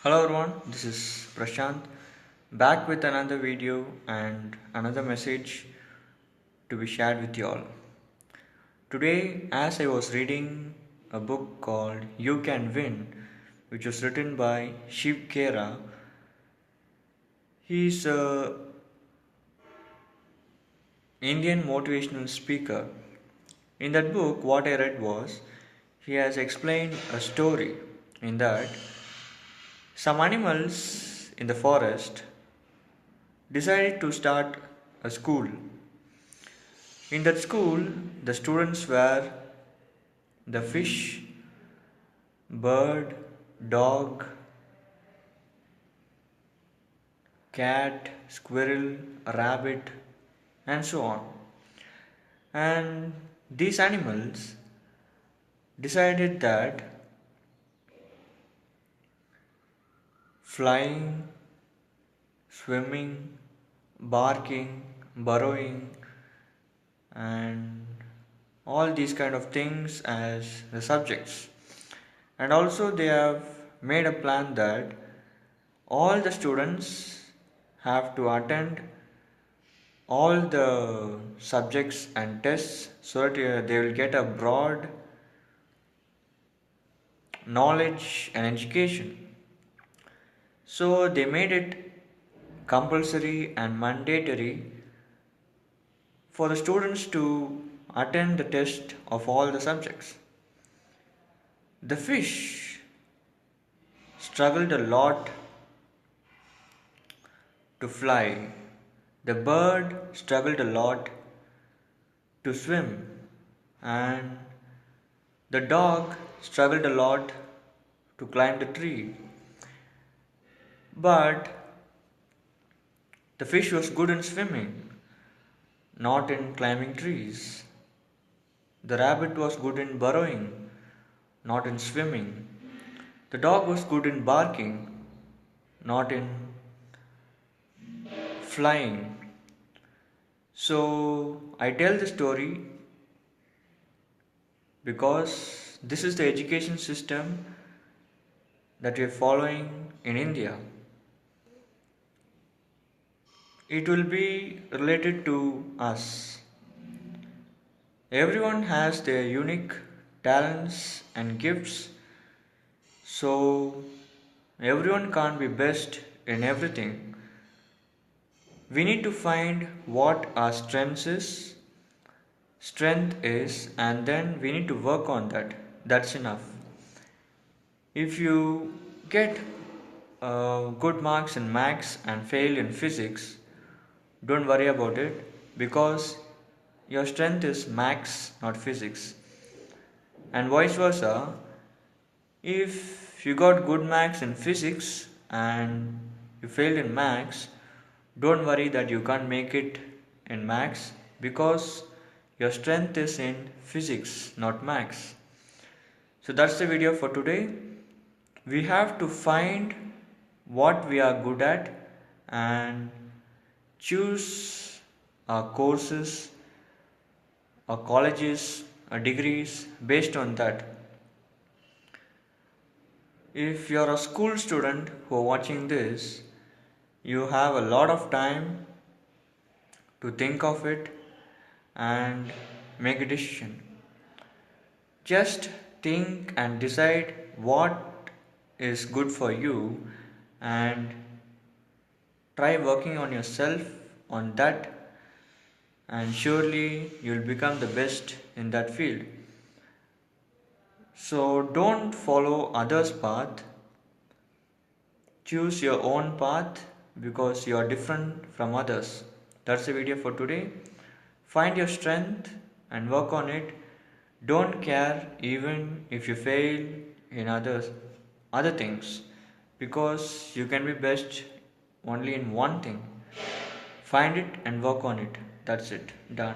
Hello everyone, this is Prashant back with another video and another message to be shared with you all. Today, as I was reading a book called You Can Win, which was written by Shiv Khera, he's a Indian motivational speaker. In that book, what I read was he has explained a story in that some animals in the forest decided to start a school. In that school, the students were the fish, bird, dog, cat, squirrel, rabbit, and so on. And these animals decided that flying, swimming, barking, burrowing, and all these kind of things as the subjects. And also, they have made a plan that all the students have to attend all the subjects and tests so that they will get a broad knowledge and education. So they made it compulsory and mandatory for the students to attend the test of all the subjects. The fish struggled a lot to fly. The bird struggled a lot to swim, and the dog struggled a lot to climb the tree. But the fish was good in swimming, not in climbing trees. The rabbit was good in burrowing, not in swimming. The dog was good in barking, not in flying. So I tell the story because this is the education system that we are following in India. It will be related to us. Everyone has their unique talents and gifts, so everyone can't be best in everything. We need to find what our strength is, and then we need to work on that. That's enough. If you get good marks in maths and fail in physics, don't worry about it because your strength is maths, not physics. And vice versa, if you got good marks in physics and you failed in maths, don't worry that you can't make it in maths because your strength is in physics, not maths. So that's the video for today. We have to find what we are good at and choose our courses, our colleges, our degrees based on that. If you're a school student who are watching this, you have a lot of time to think of it and make a decision. Just think and decide what is good for you and try working on yourself on that, and surely you'll become the best in that field. So don't follow others' path, choose your own path because you are different from others. That's the video for today. Find your strength and work on it. Don't care even if you fail in other things because you can be best only in one thing. Find it and work on it. That's it. Done.